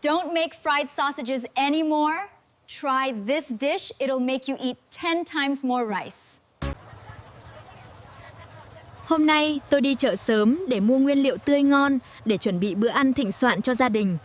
Don't make fried sausages anymore. Try this dish, it'll make you eat 10 times more rice. Hôm nay tôi đi chợ sớm để mua nguyên liệu tươi ngon để chuẩn bị bữa ăn thịnh soạn cho gia đình.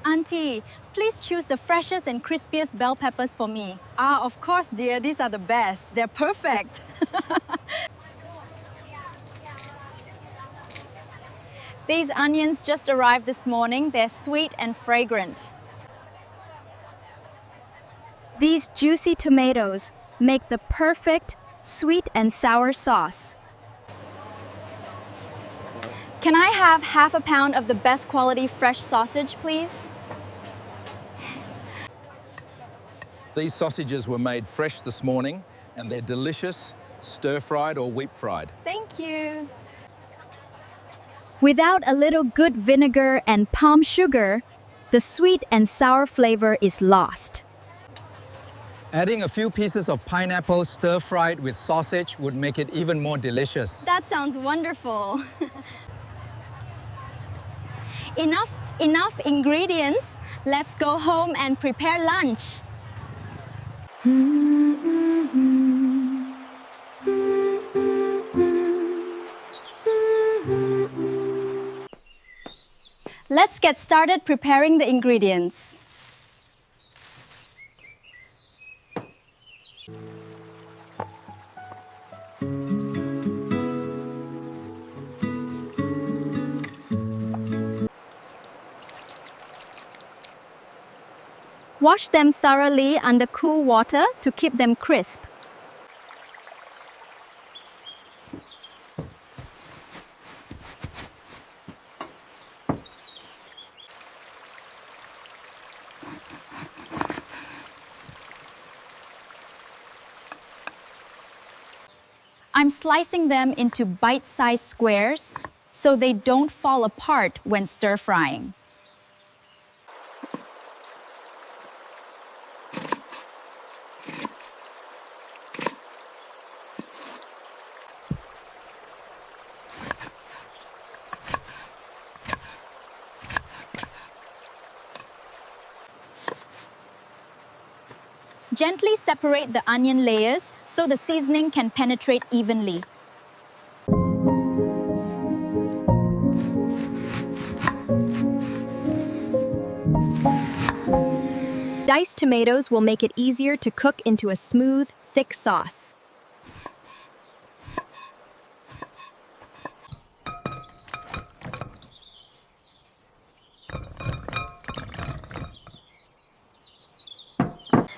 Auntie, please choose the freshest and crispiest bell peppers for me. Ah, of course, dear. These are the best. They're perfect. These onions just arrived this morning. They're sweet and fragrant. These juicy tomatoes make the perfect sweet and sour sauce. Can I have half a pound of the best quality fresh sausage, please? These sausages were made fresh this morning and they're delicious, stir-fried or wheat-fried. Thank you. Without a little good vinegar and palm sugar, the sweet and sour flavor is lost. Adding a few pieces of pineapple stir-fried with sausage would make it even more delicious. That sounds wonderful. Enough ingredients. Let's go home and prepare lunch. Let's get started preparing the ingredients. Wash them thoroughly under cool water to keep them crisp. I'm slicing them into bite-sized squares so they don't fall apart when stir-frying. Gently separate the onion layers so the seasoning can penetrate evenly. Diced tomatoes will make it easier to cook into a smooth, thick sauce.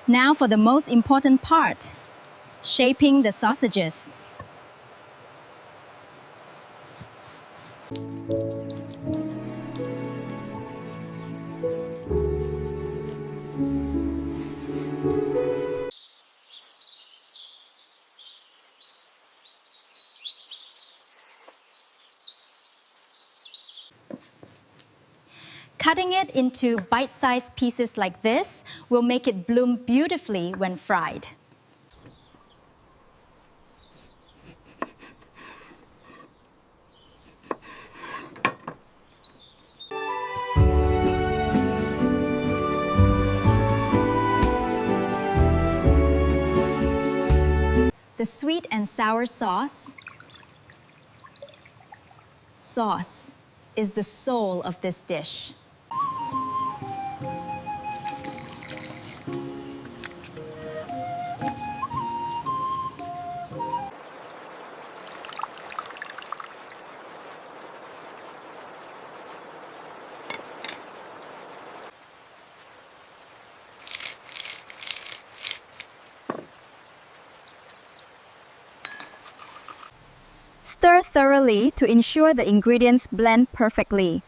Now for the most important part, shaping the sausages. Cutting it into bite-sized pieces like this will make it bloom beautifully when fried. The sweet and sour sauce is the soul of this dish. Stir thoroughly to ensure the ingredients blend perfectly.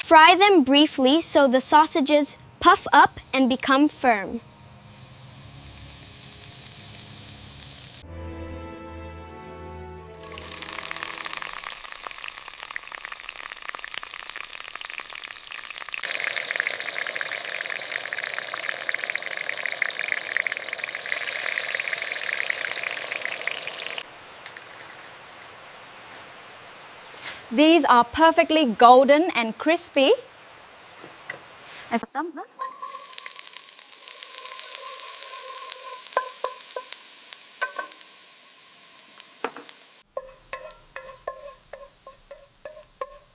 Fry them briefly so the sausages puff up and become firm. These are perfectly golden and crispy.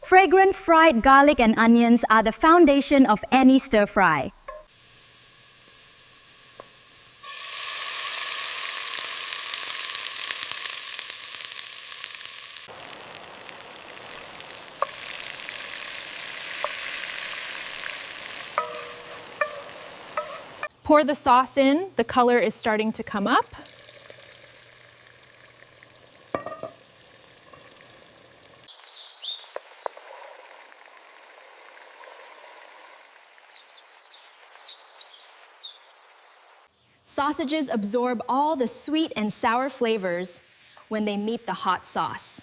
Fragrant fried garlic and onions are the foundation of any stir fry. Pour the sauce in. The color is starting to come up. Sausages absorb all the sweet and sour flavors when they meet the hot sauce.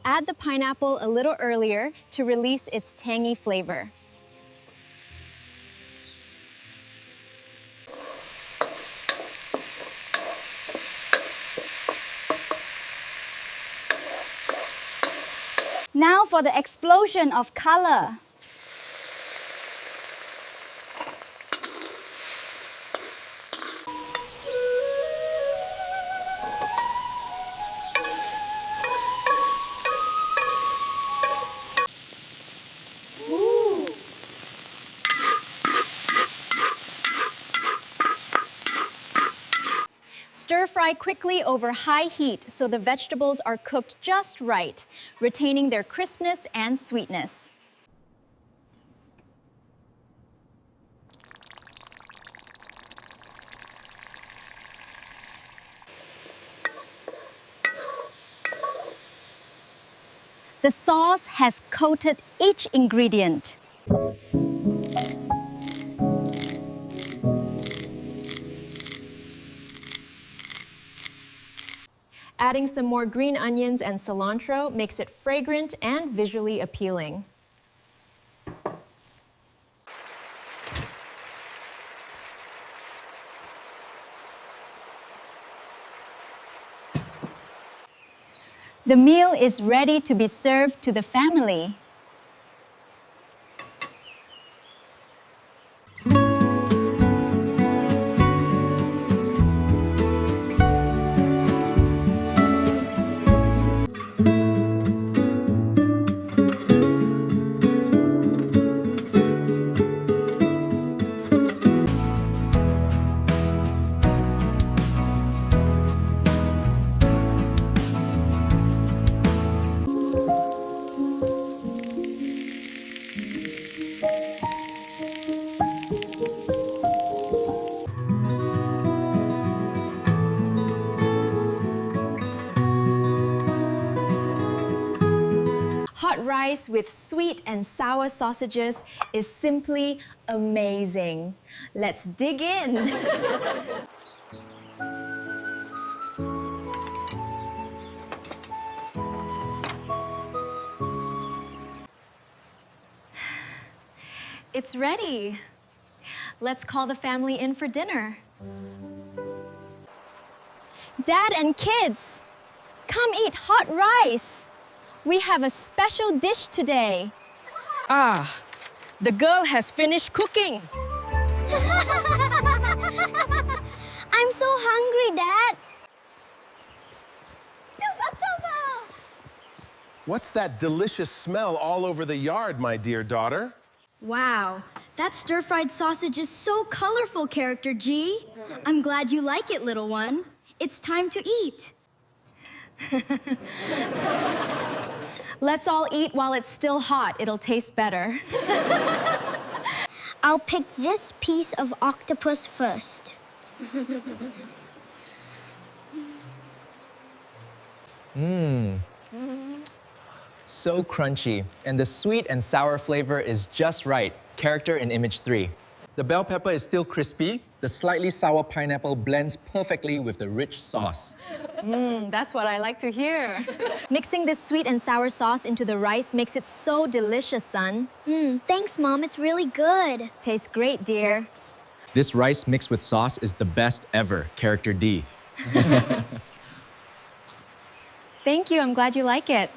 Add the pineapple a little earlier to release its tangy flavor. Now for the explosion of color. Stir fry quickly over high heat so the vegetables are cooked just right, retaining their crispness and sweetness. The sauce has coated each ingredient. Adding some more green onions and cilantro makes it fragrant and visually appealing. The meal is ready to be served to the family. Hot rice with sweet and sour sausages is simply amazing. Let's dig in. It's ready. Let's call the family in for dinner. Dad and kids, come eat hot rice. We have a special dish today. Ah, the girl has finished cooking. I'm so hungry, Dad. What's that delicious smell all over the yard, my dear daughter? Wow, that stir-fried sausage is so colorful, Character G. I'm glad you like it, little one. It's time to eat. Let's all eat while it's still hot. It'll taste better. I'll pick this piece of octopus first. So crunchy, and the sweet and sour flavor is just right. Character in image 3. The bell pepper is still crispy. The slightly sour pineapple blends perfectly with the rich sauce. That's what I like to hear. Mixing this sweet and sour sauce into the rice makes it so delicious, son. Thanks, Mom. It's really good. Tastes great, dear. This rice mixed with sauce is the best ever, character D. Thank you. I'm glad you like it.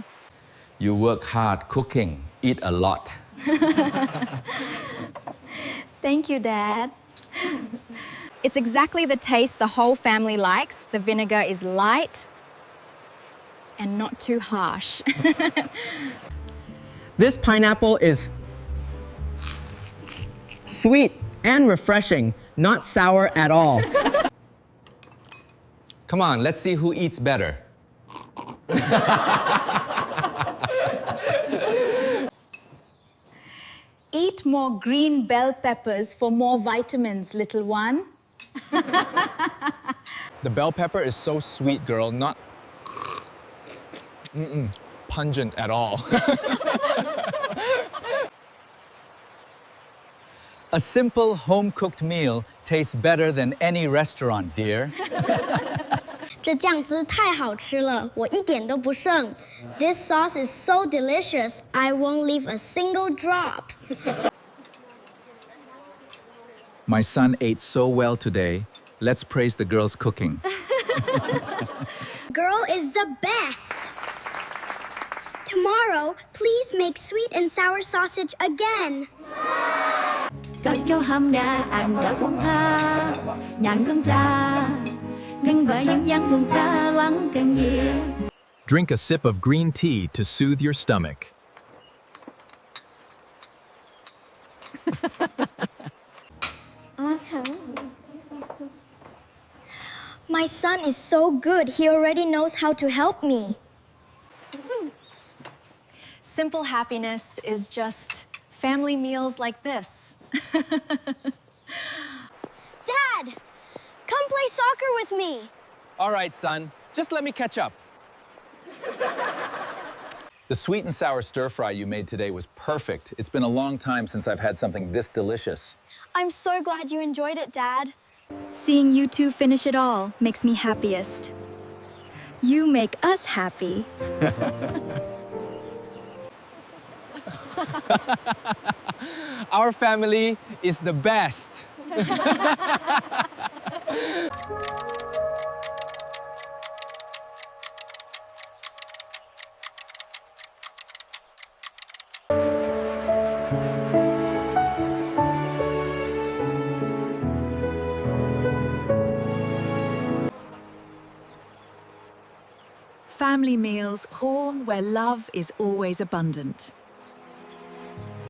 You work hard cooking, eat a lot. Thank you, Dad. It's exactly the taste the whole family likes. The vinegar is light and not too harsh. This pineapple is sweet and refreshing, not sour at all. Come on, let's see who eats better. Eat more green bell peppers for more vitamins, little one. The bell pepper is so sweet, girl, not pungent at all. A simple home-cooked meal tastes better than any restaurant, dear. 这酱汁太好吃了，我一点都不剩。This sauce is so delicious, I won't leave a single drop. My son ate so well today. Let's praise the girl's cooking. Girl is the best. Tomorrow, please make sweet and sour sausage again. Có chỗ hâm gà ăn đã cũng tha, nhận con ta, ngân vợ dẫn dắt cùng ta lắng càng nhiều. Drink a sip of green tea to soothe your stomach. My son is so good. He already knows how to help me. Simple happiness is just family meals like this. Dad, come play soccer with me. All right, son, just let me catch up. The sweet and sour stir fry you made today was perfect. It's been a long time since I've had something this delicious. I'm so glad you enjoyed it, Dad. Seeing you two finish it all makes me happiest. You make us happy. Our family is the best. Family meals, home where love is always abundant.